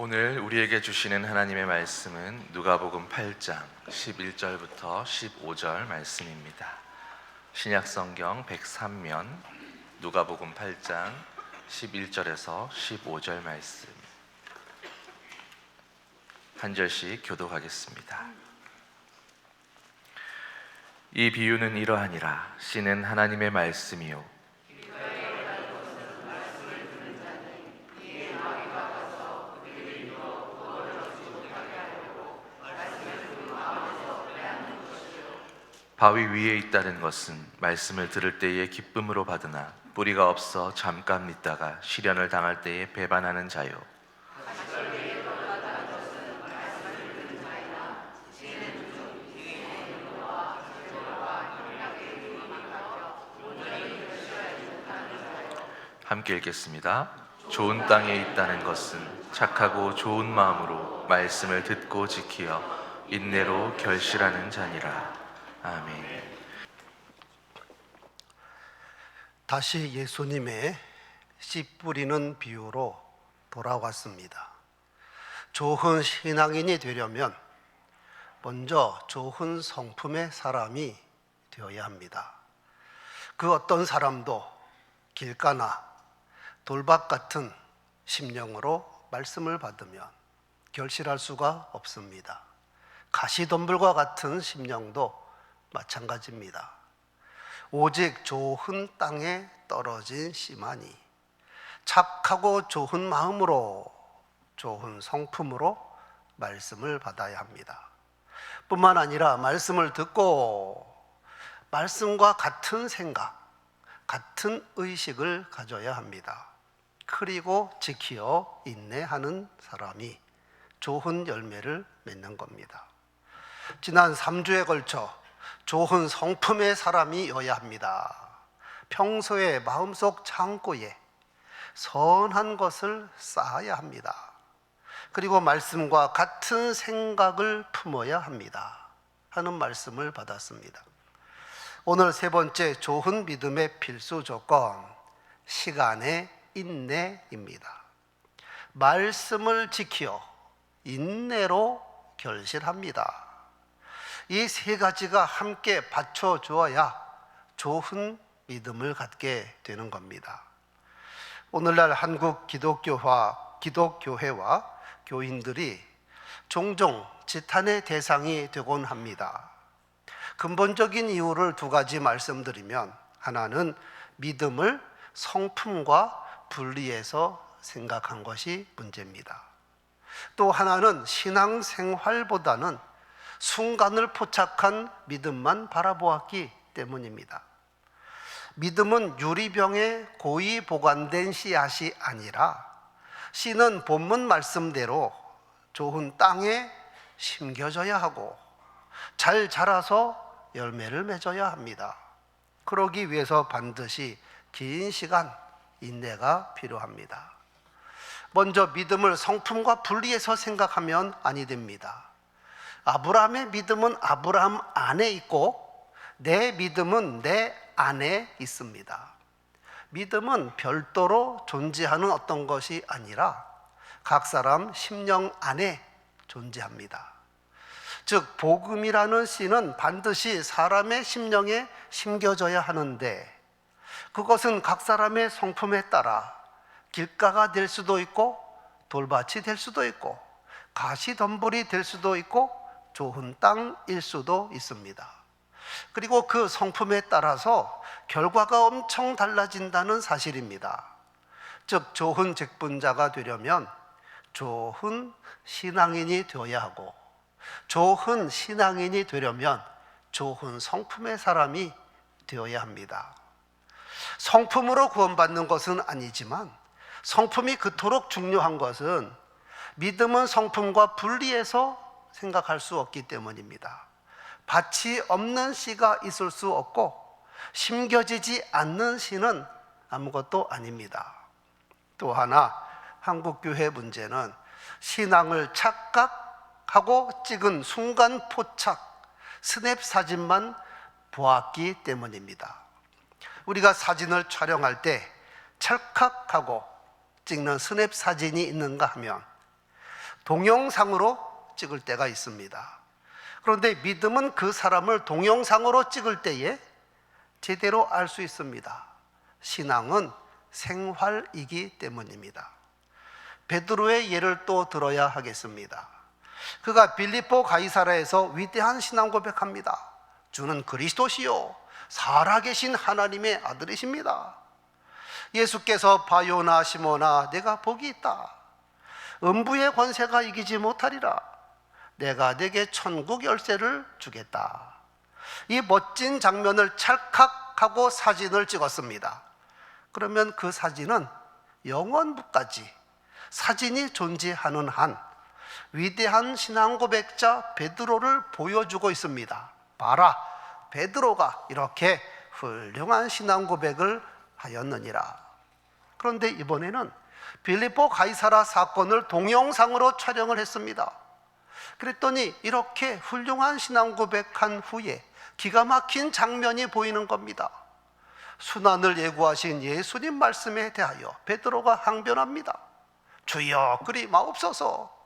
오늘 우리에게 주시는 하나님의 말씀은 누가복음 8장 11절부터 15절 말씀입니다. 신약성경 103면 누가복음 8장 11절에서 15절 말씀 한 절씩 교독하겠습니다. 이 비유는 이러하니라. 씨는 하나님의 말씀이요 바위 위에 있다는 것은 말씀을 들을 때에 기쁨으로 받으나 뿌리가 없어 잠깐 믿다가 시련을 당할 때에 배반하는 자요. 함께 읽겠습니다. 좋은 땅에 있다는 것은 착하고 좋은 마음으로 말씀을 듣고 지키어 인내로 결실하는 자니라. 아멘. 다시 예수님의 씨 뿌리는 비유로 돌아왔습니다. 좋은 신앙인이 되려면 먼저 좋은 성품의 사람이 되어야 합니다. 그 어떤 사람도 길가나 돌밭 같은 심령으로 말씀을 받으면 결실할 수가 없습니다. 가시덤불과 같은 심령도 마찬가지입니다. 오직 좋은 땅에 떨어진 씨만이 착하고 좋은 마음으로 좋은 성품으로 말씀을 받아야 합니다. 뿐만 아니라 말씀을 듣고 말씀과 같은 생각, 같은 의식을 가져야 합니다. 그리고 지키어 인내하는 사람이 좋은 열매를 맺는 겁니다. 지난 3주에 걸쳐 좋은 성품의 사람이어야 합니다. 평소에 마음속 창고에 선한 것을 쌓아야 합니다. 그리고 말씀과 같은 생각을 품어야 합니다 하는 말씀을 받았습니다. 오늘 세 번째 좋은 믿음의 필수 조건, 시간의 인내입니다. 말씀을 지키어 인내로 결실합니다. 이 세 가지가 함께 받쳐주어야 좋은 믿음을 갖게 되는 겁니다. 오늘날 한국 기독교회와 교인들이 종종 지탄의 대상이 되곤 합니다. 근본적인 이유를 두 가지 말씀드리면, 하나는 믿음을 성품과 분리해서 생각한 것이 문제입니다. 또 하나는 신앙생활보다는 순간을 포착한 믿음만 바라보았기 때문입니다. 믿음은 유리병에 고이 보관된 씨앗이 아니라 씨는 본문 말씀대로 좋은 땅에 심겨져야 하고 잘 자라서 열매를 맺어야 합니다. 그러기 위해서 반드시 긴 시간 인내가 필요합니다. 먼저 믿음을 성품과 분리해서 생각하면 아니 됩니다. 아브라함의 믿음은 아브라함 안에 있고 내 믿음은 내 안에 있습니다. 믿음은 별도로 존재하는 어떤 것이 아니라 각 사람 심령 안에 존재합니다. 즉 복음이라는 씨는 반드시 사람의 심령에 심겨져야 하는데, 그것은 각 사람의 성품에 따라 길가가 될 수도 있고 돌밭이 될 수도 있고 가시덤불이 될 수도 있고 좋은 땅일 수도 있습니다. 그리고 그 성품에 따라서 결과가 엄청 달라진다는 사실입니다. 즉 좋은 직분자가 되려면 좋은 신앙인이 되어야 하고, 좋은 신앙인이 되려면 좋은 성품의 사람이 되어야 합니다. 성품으로 구원받는 것은 아니지만 성품이 그토록 중요한 것은 믿음은 성품과 분리해서 생각할 수 없기 때문입니다. 밭이 없는 씨가 있을 수 없고 심겨지지 않는 씨는 아무것도 아닙니다. 또 하나, 한국교회 문제는 신앙을 착각하고 찍은 순간 포착 스냅 사진만 보았기 때문입니다. 우리가 사진을 촬영할 때 찰칵하고 찍는 스냅 사진이 있는가 하면 동영상으로 찍을 때가 있습니다. 그런데 믿음은 그 사람을 동영상으로 찍을 때에 제대로 알 수 있습니다. 신앙은 생활이기 때문입니다. 베드로의 예를 또 들어야 하겠습니다. 그가 빌립보 가이사라에서 위대한 신앙 고백합니다. 주는 그리스도시요 살아계신 하나님의 아들이십니다. 예수께서 바요나 시모나 내가 복이 있다. 음부의 권세가 이기지 못하리라. 내가 내게 천국 열쇠를 주겠다. 이 멋진 장면을 찰칵하고 사진을 찍었습니다. 그러면 그 사진은 영원부까지 사진이 존재하는 한 위대한 신앙 고백자 베드로를 보여주고 있습니다. 봐라, 베드로가 이렇게 훌륭한 신앙 고백을 하였느니라. 그런데 이번에는 빌립보 가이사라 사건을 동영상으로 촬영을 했습니다. 그랬더니 이렇게 훌륭한 신앙 고백한 후에 기가 막힌 장면이 보이는 겁니다. 순환을 예고하신 예수님 말씀에 대하여 베드로가 항변합니다. 주여 그리 마옵소서.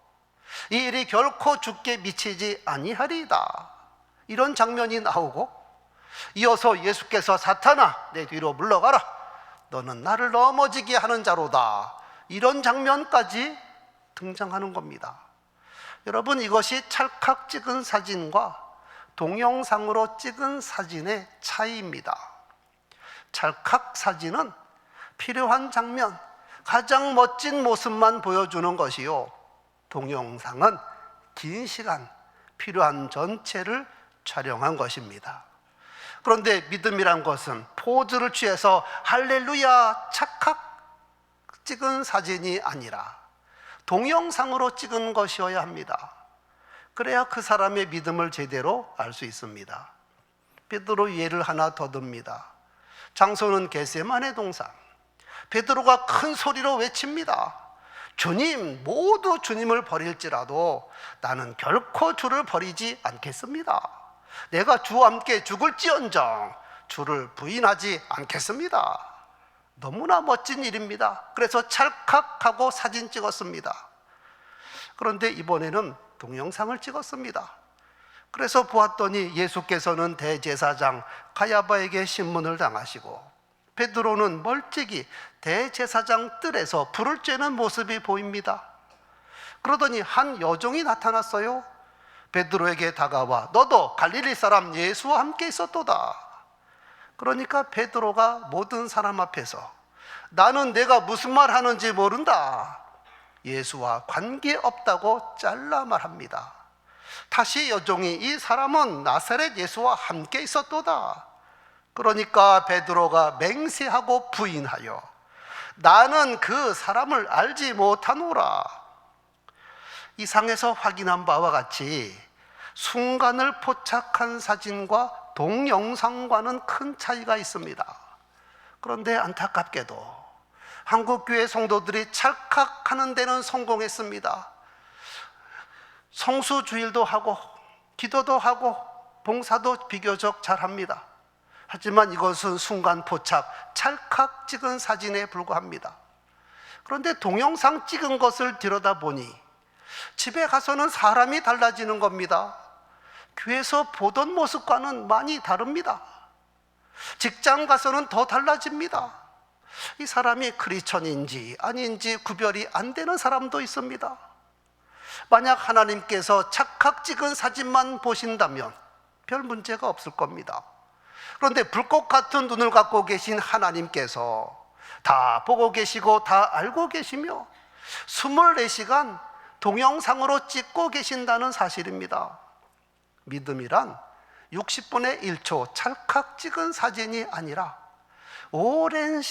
이 일이 결코 주께 미치지 아니하리이다. 이런 장면이 나오고 이어서 예수께서 사탄아 내 뒤로 물러가라. 너는 나를 넘어지게 하는 자로다. 이런 장면까지 등장하는 겁니다. 여러분, 이것이 찰칵 찍은 사진과 동영상으로 찍은 사진의 차이입니다. 찰칵 사진은 필요한 장면, 가장 멋진 모습만 보여주는 것이요, 동영상은 긴 시간 필요한 전체를 촬영한 것입니다. 그런데 믿음이란 것은 포즈를 취해서 할렐루야 찰칵 찍은 사진이 아니라 동영상으로 찍은 것이어야 합니다. 그래야 그 사람의 믿음을 제대로 알 수 있습니다. 베드로 예를 하나 더 듭니다. 장소는 겟세마네 동산. 베드로가 큰 소리로 외칩니다. 주님, 모두 주님을 버릴지라도 나는 결코 주를 버리지 않겠습니다. 내가 주와 함께 죽을지언정 주를 부인하지 않겠습니다. 너무나 멋진 일입니다. 그래서 찰칵하고 사진 찍었습니다. 그런데 이번에는 동영상을 찍었습니다. 그래서 보았더니 예수께서는 대제사장 가야바에게 신문을 당하시고 베드로는 멀찍이 대제사장 뜰에서 불을 쬐는 모습이 보입니다. 그러더니 한 여종이 나타났어요. 베드로에게 다가와 너도 갈릴리 사람 예수와 함께 있었도다. 그러니까 베드로가 모든 사람 앞에서 나는 내가 무슨 말 하는지 모른다. 예수와 관계없다고 잘라 말합니다. 다시 여종이 이 사람은 나사렛 예수와 함께 있었도다. 그러니까 베드로가 맹세하고 부인하여 나는 그 사람을 알지 못하노라. 이 상에서 확인한 바와 같이 순간을 포착한 사진과 동영상과는 큰 차이가 있습니다. 그런데 안타깝게도 한국교회 성도들이 찰칵하는 데는 성공했습니다. 성수주일도 하고 기도도 하고 봉사도 비교적 잘합니다. 하지만 이것은 순간 포착, 찰칵 찍은 사진에 불과합니다. 그런데 동영상 찍은 것을 들여다보니 집에 가서는 사람이 달라지는 겁니다. 교회에서 보던 모습과는 많이 다릅니다. 직장 가서는 더 달라집니다. 이 사람이 크리스천인지 아닌지 구별이 안 되는 사람도 있습니다. 만약 하나님께서 찰칵 찍은 사진만 보신다면 별 문제가 없을 겁니다. 그런데 불꽃 같은 눈을 갖고 계신 하나님께서 다 보고 계시고 다 알고 계시며 24시간 동영상으로 찍고 계신다는 사실입니다. 믿음이란 60분의 1초 찰칵 찍은 사진이 아니라 오랜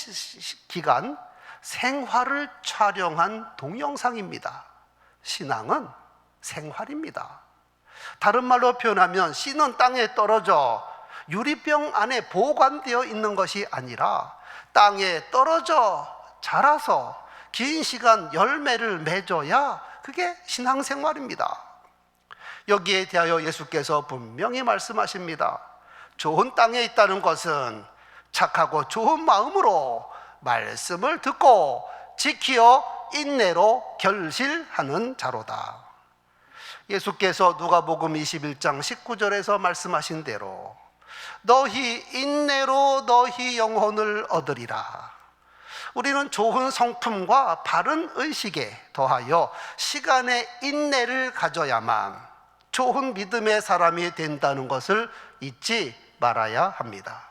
기간 생활을 촬영한 동영상입니다. 신앙은 생활입니다. 다른 말로 표현하면 씨는 땅에 떨어져 유리병 안에 보관되어 있는 것이 아니라 땅에 떨어져 자라서 긴 시간 열매를 맺어야 그게 신앙생활입니다. 여기에 대하여 예수께서 분명히 말씀하십니다. 좋은 땅에 있다는 것은 착하고 좋은 마음으로 말씀을 듣고 지키어 인내로 결실하는 자로다. 예수께서 누가복음 21장 19절에서 말씀하신 대로 너희 인내로 너희 영혼을 얻으리라. 우리는 좋은 성품과 바른 의식에 더하여 시간의 인내를 가져야만 좋은 믿음의 사람이 된다는 것을 잊지 말아야 합니다.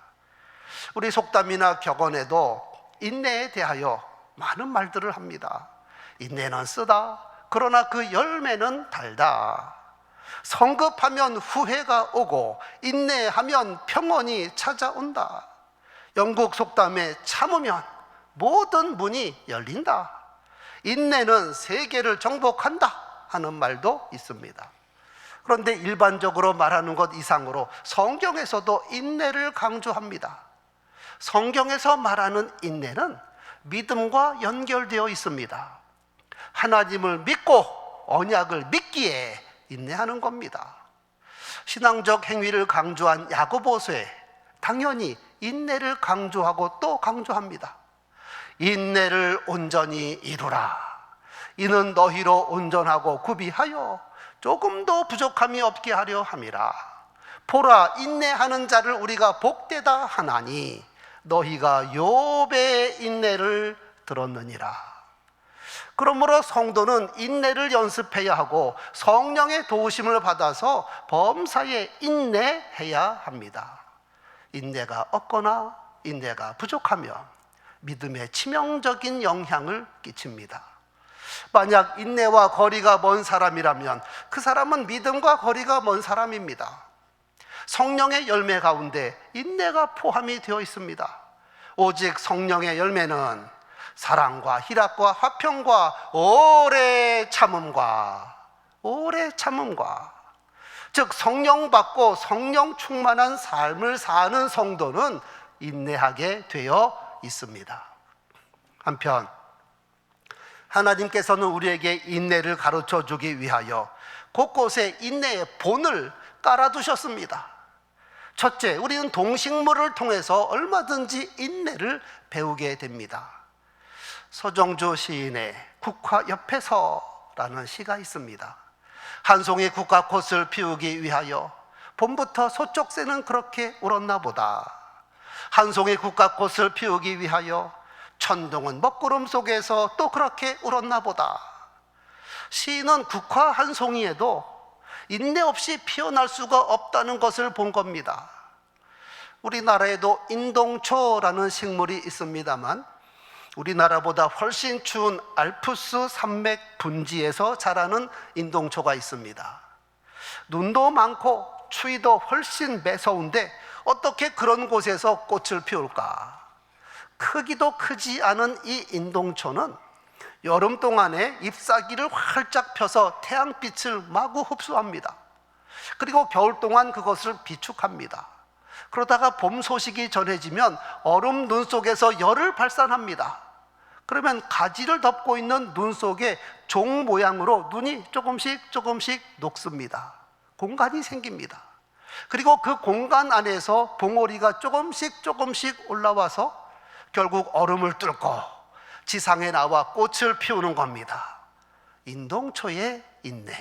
우리 속담이나 격언에도 인내에 대하여 많은 말들을 합니다. 인내는 쓰다, 그러나 그 열매는 달다. 성급하면 후회가 오고 인내하면 평온이 찾아온다. 영국 속담에 참으면 모든 문이 열린다. 인내는 세계를 정복한다 하는 말도 있습니다. 그런데 일반적으로 말하는 것 이상으로 성경에서도 인내를 강조합니다. 성경에서 말하는 인내는 믿음과 연결되어 있습니다. 하나님을 믿고 언약을 믿기에 인내하는 겁니다. 신앙적 행위를 강조한 야고보서에 당연히 인내를 강조하고 또 강조합니다. 인내를 온전히 이루라. 이는 너희로 온전하고 구비하여 조금도 부족함이 없게 하려 함이라. 보라, 인내하는 자를 우리가 복되다 하나니 너희가 욥의 인내를 들었느니라. 그러므로 성도는 인내를 연습해야 하고 성령의 도우심을 받아서 범사에 인내해야 합니다. 인내가 없거나 인내가 부족하면 믿음에 치명적인 영향을 끼칩니다. 만약 인내와 거리가 먼 사람이라면 그 사람은 믿음과 거리가 먼 사람입니다. 성령의 열매 가운데 인내가 포함이 되어 있습니다. 오직 성령의 열매는 사랑과 희락과 화평과 오래 참음과 즉 성령 받고 성령 충만한 삶을 사는 성도는 인내하게 되어 있습니다. 한편 하나님께서는 우리에게 인내를 가르쳐 주기 위하여 곳곳에 인내의 본을 깔아두셨습니다. 첫째, 우리는 동식물을 통해서 얼마든지 인내를 배우게 됩니다. 서정주 시인의 국화 옆에서라는 시가 있습니다. 한 송이 국화꽃을 피우기 위하여 봄부터 소쩍새는 그렇게 울었나 보다. 한 송이 국화꽃을 피우기 위하여 천둥은 먹구름 속에서 또 그렇게 울었나 보다. 시인은 국화 한 송이에도 인내 없이 피어날 수가 없다는 것을 본 겁니다. 우리나라에도 인동초라는 식물이 있습니다만 우리나라보다 훨씬 추운 알프스 산맥 분지에서 자라는 인동초가 있습니다. 눈도 많고 추위도 훨씬 매서운데 어떻게 그런 곳에서 꽃을 피울까? 크기도 크지 않은 이 인동초는 여름 동안에 잎사귀를 활짝 펴서 태양빛을 마구 흡수합니다. 그리고 겨울 동안 그것을 비축합니다. 그러다가 봄 소식이 전해지면 얼음 눈 속에서 열을 발산합니다. 그러면 가지를 덮고 있는 눈 속에 종 모양으로 눈이 조금씩 녹습니다. 공간이 생깁니다. 그리고 그 공간 안에서 봉오리가 조금씩 올라와서 결국 얼음을 뚫고 지상에 나와 꽃을 피우는 겁니다. 인동초의 인내.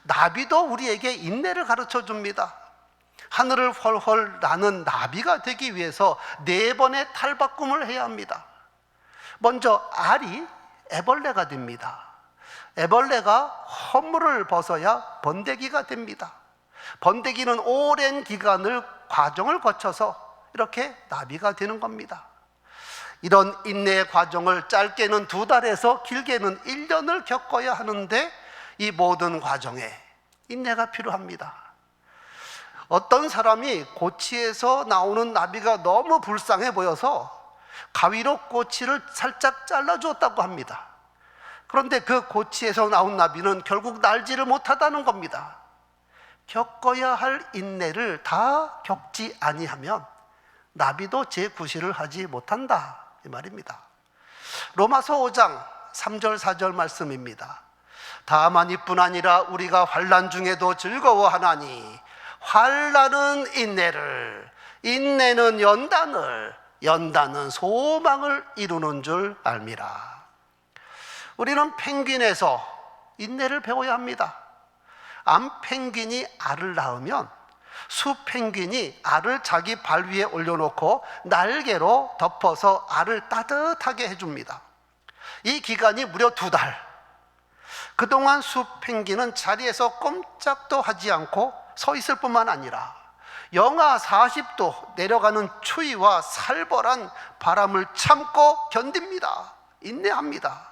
나비도 우리에게 인내를 가르쳐 줍니다. 하늘을 헐헐 나는 나비가 되기 위해서 4번의 탈바꿈을 해야 합니다. 먼저 알이 애벌레가 됩니다. 애벌레가 허물을 벗어야 번데기가 됩니다. 번데기는 오랜 기간을 과정을 거쳐서 이렇게 나비가 되는 겁니다. 이런 인내의 과정을 짧게는 2달에서 길게는 1년을 겪어야 하는데 이 모든 과정에 인내가 필요합니다. 어떤 사람이 고치에서 나오는 나비가 너무 불쌍해 보여서 가위로 꼬치를 살짝 잘라주었다고 합니다. 그런데 그 고치에서 나온 나비는 결국 날지를 못하다는 겁니다. 겪어야 할 인내를 다 겪지 아니하면 나비도 재구실을 하지 못한다 이 말입니다. 로마서 5장 3절 4절 말씀입니다. 다만 이뿐 아니라 우리가 환난 중에도 즐거워하나니 환난은 인내를, 인내는 연단을, 연단은 소망을 이루는 줄 알미라. 우리는 펭귄에서 인내를 배워야 합니다. 암펭귄이 알을 낳으면 수펭귄이 알을 자기 발 위에 올려놓고 날개로 덮어서 알을 따뜻하게 해줍니다. 이 기간이 무려 2달. 그동안 수펭귄은 자리에서 꼼짝도 하지 않고 서 있을 뿐만 아니라 영하 40도 내려가는 추위와 살벌한 바람을 참고 견딥니다. 인내합니다.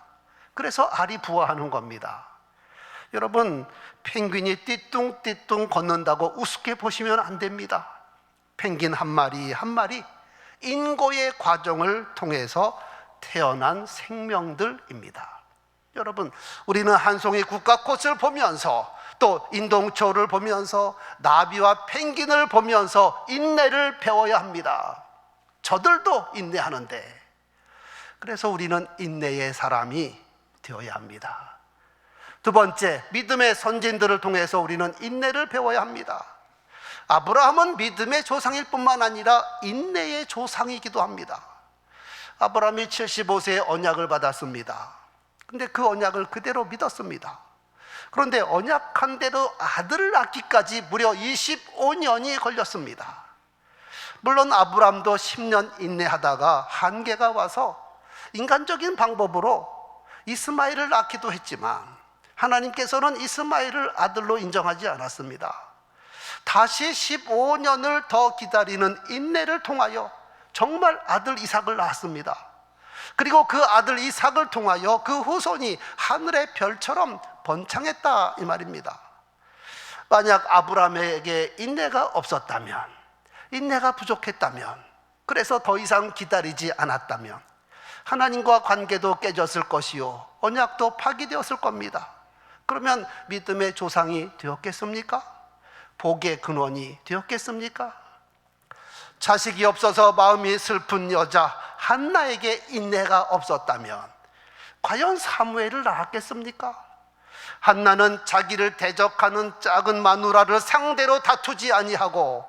그래서 알이 부화하는 겁니다. 여러분, 펭귄이 띠뚱띠뚱 걷는다고 우습게 보시면 안 됩니다. 펭귄 한 마리 한 마리 인고의 과정을 통해서 태어난 생명들입니다. 여러분, 우리는 한 송이 국화꽃을 보면서 또 인동초를 보면서 나비와 펭귄을 보면서 인내를 배워야 합니다. 저들도 인내하는데, 그래서 우리는 인내의 사람이 되어야 합니다. 두 번째, 믿음의 선진들을 통해서 우리는 인내를 배워야 합니다. 아브라함은 믿음의 조상일 뿐만 아니라 인내의 조상이기도 합니다. 아브라함이 75세에 언약을 받았습니다. 근데 그 언약을 그대로 믿었습니다. 그런데 언약한 대로 아들을 낳기까지 무려 25년이 걸렸습니다. 물론 아브라함도 10년 인내하다가 한계가 와서 인간적인 방법으로 이스마엘을 낳기도 했지만 하나님께서는 이스마엘을 아들로 인정하지 않았습니다. 다시 15년을 더 기다리는 인내를 통하여 정말 아들 이삭을 낳았습니다. 그리고 그 아들 이삭을 통하여 그 후손이 하늘의 별처럼 번창했다, 이 말입니다. 만약 아브라함에게 인내가 없었다면, 인내가 부족했다면, 그래서 더 이상 기다리지 않았다면 하나님과 관계도 깨졌을 것이요, 언약도 파기되었을 겁니다. 그러면 믿음의 조상이 되었겠습니까? 복의 근원이 되었겠습니까? 자식이 없어서 마음이 슬픈 여자 한나에게 인내가 없었다면 과연 사무엘을 낳았겠습니까? 한나는 자기를 대적하는 작은 마누라를 상대로 다투지 아니하고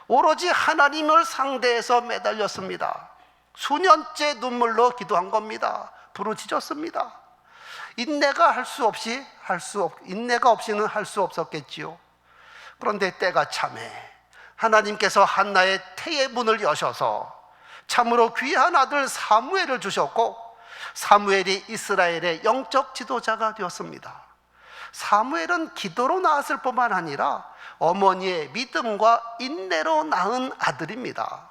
오로지 하나님을 상대해서 매달렸습니다. 수년째 눈물로 기도한 겁니다. 부르짖었습니다. 인내가 없이는 할 수 없었겠지요. 그런데 때가 참에 하나님께서 한나의 태의 문을 여셔서 참으로 귀한 아들 사무엘을 주셨고, 사무엘이 이스라엘의 영적 지도자가 되었습니다. 사무엘은 기도로 낳았을 뿐만 아니라 어머니의 믿음과 인내로 낳은 아들입니다.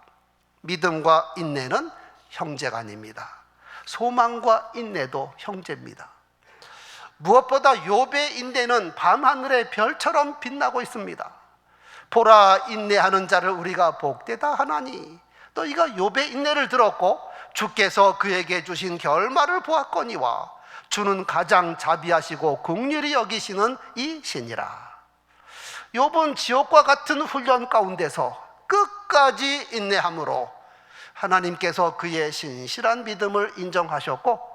믿음과 인내는 형제간입니다. 소망과 인내도 형제입니다. 무엇보다 욥의 인내는 밤하늘의 별처럼 빛나고 있습니다. 보라, 인내하는 자를 우리가 복되다 하나니, 너희가 욥의 인내를 들었고 주께서 그에게 주신 결말을 보았거니와 주는 가장 자비하시고 긍휼히 여기시는 이시니라. 욥은 지옥과 같은 훈련 가운데서 끝까지 인내함으로 하나님께서 그의 신실한 믿음을 인정하셨고,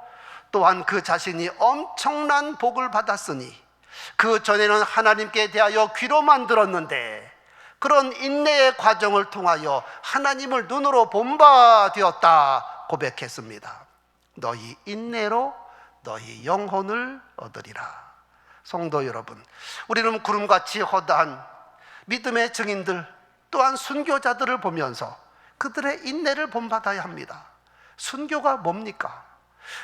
또한 그 자신이 엄청난 복을 받았으니 그 전에는 하나님께 대하여 귀로만 들었는데 그런 인내의 과정을 통하여 하나님을 눈으로 본 바 되었다 고백했습니다. 너희 인내로 너희 영혼을 얻으리라. 성도 여러분, 우리는 구름같이 허다한 믿음의 증인들, 또한 순교자들을 보면서 그들의 인내를 본받아야 합니다. 순교가 뭡니까?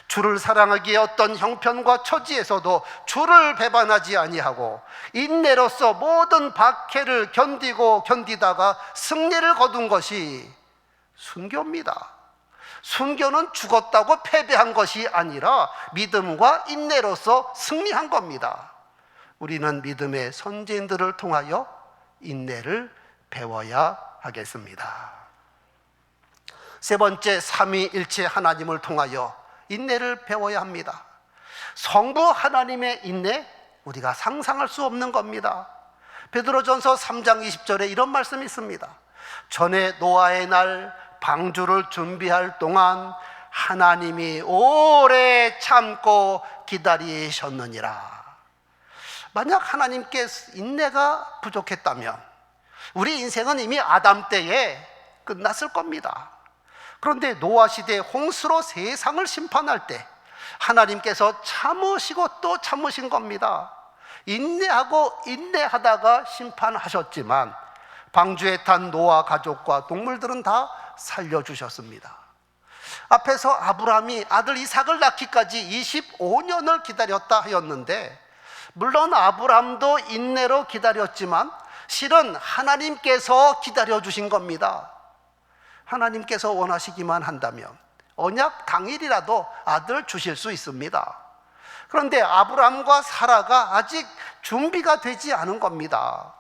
주를 사랑하기에 어떤 형편과 처지에서도 주를 배반하지 아니하고 인내로서 모든 박해를 견디다가 승리를 거둔 것이 순교입니다. 순교는 죽었다고 패배한 것이 아니라 믿음과 인내로서 승리한 겁니다. 우리는 믿음의 선진들을 통하여 인내를 배워야 하겠습니다. 세 번째, 삼위일체 하나님을 통하여 인내를 배워야 합니다. 성부 하나님의 인내, 우리가 상상할 수 없는 겁니다. 베드로전서 3장 20절에 이런 말씀이 있습니다. 전에 노아의 날 방주를 준비할 동안 하나님이 오래 참고 기다리셨느니라. 만약 하나님께 인내가 부족했다면 우리 인생은 이미 아담 때에 끝났을 겁니다. 그런데 노아 시대 홍수로 세상을 심판할 때 하나님께서 참으시고 또 참으신 겁니다. 인내하고 인내하다가 심판하셨지만 방주에 탄 노아 가족과 동물들은 다 살려주셨습니다. 앞에서 아브라함이 아들 이삭을 낳기까지 25년을 기다렸다 하였는데, 물론 아브라함도 인내로 기다렸지만 실은 하나님께서 기다려주신 겁니다. 하나님께서 원하시기만 한다면 언약 당일이라도 아들 주실 수 있습니다. 그런데 아브라함과 사라가 아직 준비가 되지 않은 겁니다.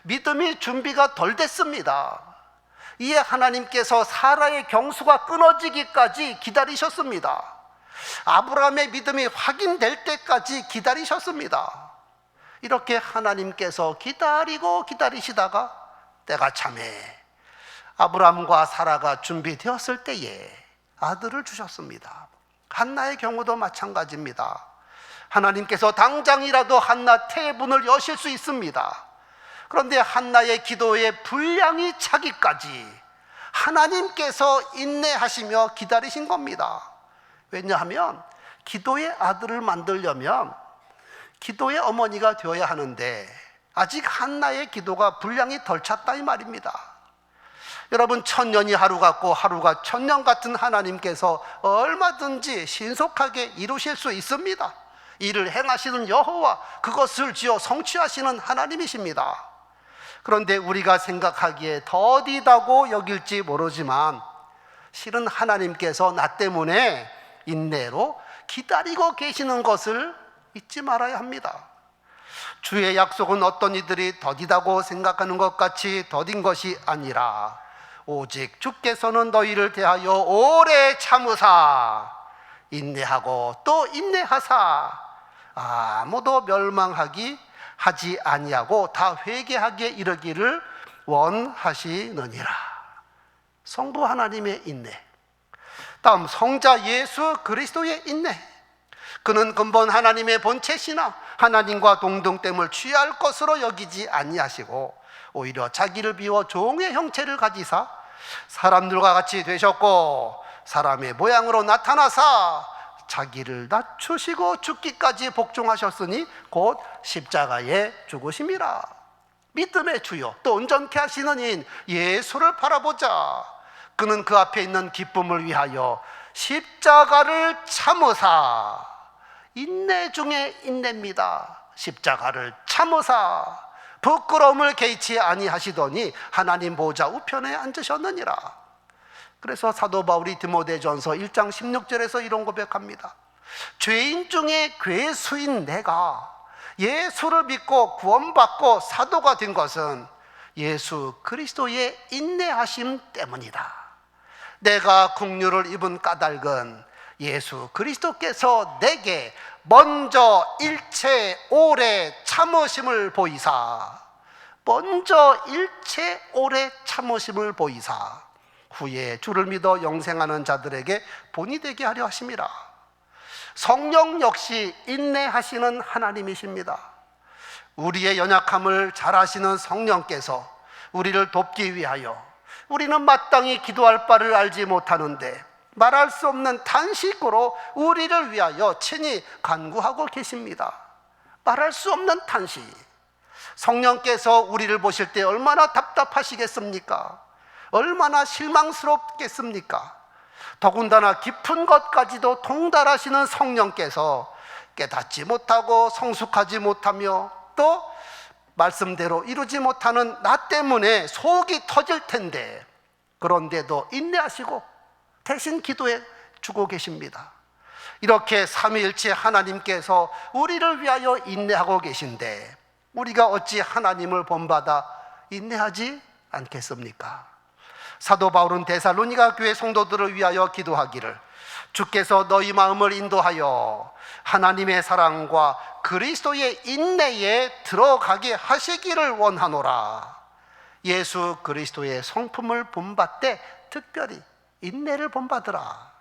믿음이 준비가 덜 됐습니다. 이에 하나님께서 사라의 경수가 끊어지기까지 기다리셨습니다. 아브라함의 믿음이 확인될 때까지 기다리셨습니다. 이렇게 하나님께서 기다리고 기다리시다가 때가 참에 아브라함과 사라가 준비되었을 때에 아들을 주셨습니다. 한나의 경우도 마찬가지입니다. 하나님께서 당장이라도 한나 태문을 여실 수 있습니다. 그런데 한나의 기도에 분량이 차기까지 하나님께서 인내하시며 기다리신 겁니다. 왜냐하면 기도의 아들을 만들려면 기도의 어머니가 되어야 하는데 아직 한나의 기도가 분량이 덜 찼다 이 말입니다. 여러분, 1000년이 하루 같고 하루가 1000년 같은 하나님께서 얼마든지 신속하게 이루실 수 있습니다. 이를 행하시는 여호와, 그것을 지어 성취하시는 하나님이십니다. 그런데 우리가 생각하기에 더디다고 여길지 모르지만 실은 하나님께서 나 때문에 인내로 기다리고 계시는 것을 잊지 말아야 합니다. 주의 약속은 어떤 이들이 더디다고 생각하는 것 같이 더딘 것이 아니라 오직 주께서는 너희를 대하여 오래 참으사 인내하고 또 인내하사 아무도 멸망하기 하지 아니하고 다 회개하게 이르기를 원하시느니라. 성부 하나님의 인내. 다음, 성자 예수 그리스도의 인내. 그는 근본 하나님의 본체시나 하나님과 동등됨을 취할 것으로 여기지 아니하시고 오히려 자기를 비워 종의 형체를 가지사 사람들과 같이 되셨고 사람의 모양으로 나타나사 자기를 낮추시고 죽기까지 복종하셨으니 곧 십자가에 죽으심이라. 믿음의 주요 또 온전케 하시는 이인 예수를 바라보자. 그는 그 앞에 있는 기쁨을 위하여 십자가를 참으사, 인내 중에 인내입니다. 십자가를 참으사 부끄러움을 개의치 아니하시더니 하나님 보좌 우편에 앉으셨느니라. 그래서 사도 바울이 디모데전서 1장 16절에서 이런 고백합니다. 죄인 중에 괴수인 내가 예수를 믿고 구원받고 사도가 된 것은 예수 그리스도의 인내하심 때문이다. 내가 긍휼을 입은 까닭은 예수 그리스도께서 내게 먼저 일체 오래 참으심을 보이사, 먼저 일체 오래 참으심을 보이사 후에 주를 믿어 영생하는 자들에게 본이 되게 하려 하심이라. 성령 역시 인내하시는 하나님이십니다. 우리의 연약함을 잘 아시는 성령께서 우리를 돕기 위하여 우리는 마땅히 기도할 바를 알지 못하는데 말할 수 없는 탄식으로 우리를 위하여 친히 간구하고 계십니다. 말할 수 없는 탄식. 성령께서 우리를 보실 때 얼마나 답답하시겠습니까? 얼마나 실망스럽겠습니까? 더군다나 깊은 것까지도 통달하시는 성령께서 깨닫지 못하고 성숙하지 못하며 또 말씀대로 이루지 못하는 나 때문에 속이 터질 텐데 그런데도 인내하시고 대신 기도해 주고 계십니다. 이렇게 삼위일체 하나님께서 우리를 위하여 인내하고 계신데 우리가 어찌 하나님을 본받아 인내하지 않겠습니까? 사도 바울은 데살로니가 교회 성도들을 위하여 기도하기를 주께서 너희 마음을 인도하여 하나님의 사랑과 그리스도의 인내에 들어가게 하시기를 원하노라. 예수 그리스도의 성품을 본받되 특별히 인내를 본받으라.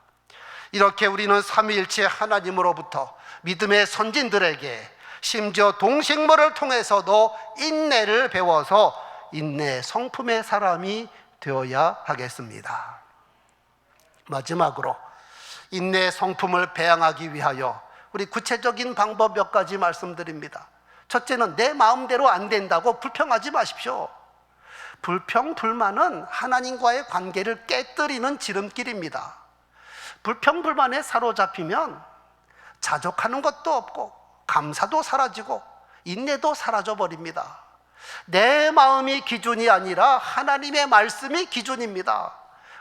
이렇게 우리는 삼위일체 하나님으로부터 믿음의 선진들에게 심지어 동식물을 통해서도 인내를 배워서 인내 성품의 사람이 되어야 하겠습니다. 마지막으로 인내의 성품을 배양하기 위하여 우리 구체적인 방법 몇 가지 말씀드립니다. 첫째는 내 마음대로 안 된다고 불평하지 마십시오. 불평, 불만은 하나님과의 관계를 깨뜨리는 지름길입니다. 불평, 불만에 사로잡히면 자족하는 것도 없고 감사도 사라지고 인내도 사라져 버립니다. 내 마음이 기준이 아니라 하나님의 말씀이 기준입니다.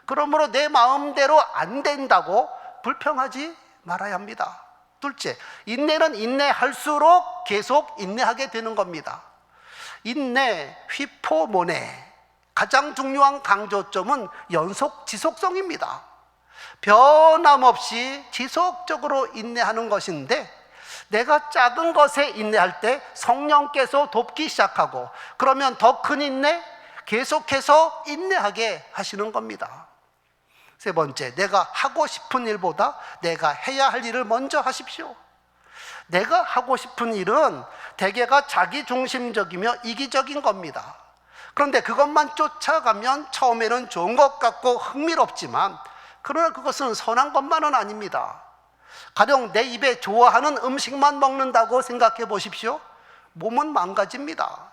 그러므로 내 마음대로 안 된다고 불평하지 말아야 합니다. 둘째, 인내는 인내할수록 계속 인내하게 되는 겁니다. 인내, 휘포모네, 가장 중요한 강조점은 연속 지속성입니다. 변함없이 지속적으로 인내하는 것인데, 내가 작은 것에 인내할 때 성령께서 돕기 시작하고, 그러면 더 큰 인내, 계속해서 인내하게 하시는 겁니다. 세 번째, 내가 하고 싶은 일보다 내가 해야 할 일을 먼저 하십시오. 내가 하고 싶은 일은 대개가 자기중심적이며 이기적인 겁니다. 그런데 그것만 쫓아가면 처음에는 좋은 것 같고 흥미롭지만, 그러나 그것은 선한 것만은 아닙니다. 가령 내 입에 좋아하는 음식만 먹는다고 생각해 보십시오. 몸은 망가집니다.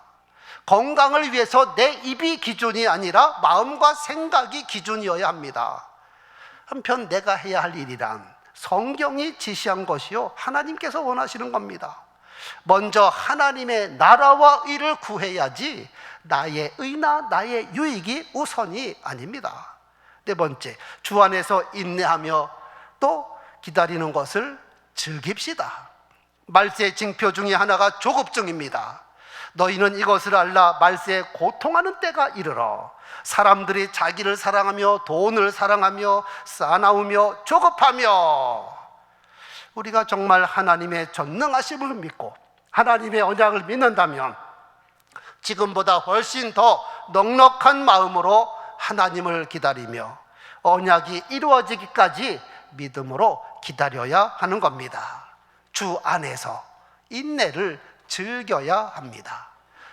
건강을 위해서 내 입이 기준이 아니라 마음과 생각이 기준이어야 합니다. 한편 내가 해야 할 일이란 성경이 지시한 것이요, 하나님께서 원하시는 겁니다. 먼저 하나님의 나라와 의를 구해야지 나의 의나 나의 유익이 우선이 아닙니다. 네 번째, 주 안에서 인내하며 또 기다리는 것을 즐깁시다. 말세의 징표 중에 하나가 조급증입니다. 너희는 이것을 알라, 말세에 고통하는 때가 이르러 사람들이 자기를 사랑하며 돈을 사랑하며 싸나우며 조급하며. 우리가 정말 하나님의 전능하심을 믿고 하나님의 언약을 믿는다면 지금보다 훨씬 더 넉넉한 마음으로 하나님을 기다리며 언약이 이루어지기까지 믿음으로 기다려야 하는 겁니다. 주 안에서 인내를 즐겨야 합니다.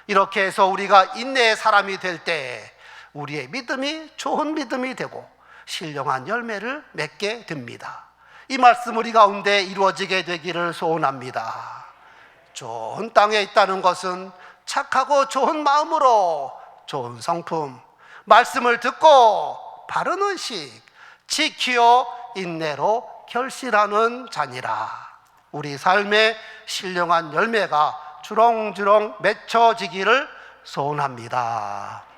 이렇게 해서 우리가 인내의 사람이 될 때 우리의 믿음이 좋은 믿음이 되고 신령한 열매를 맺게 됩니다. 이 말씀 우리 가운데 이루어지게 되기를 소원합니다. 좋은 땅에 있다는 것은 착하고 좋은 마음으로 좋은 성품, 말씀을 듣고 바른 의식, 지키어 인내로 결실하는 자니라. 우리 삶의 신령한 열매가 주렁주렁 맺혀지기를 소원합니다.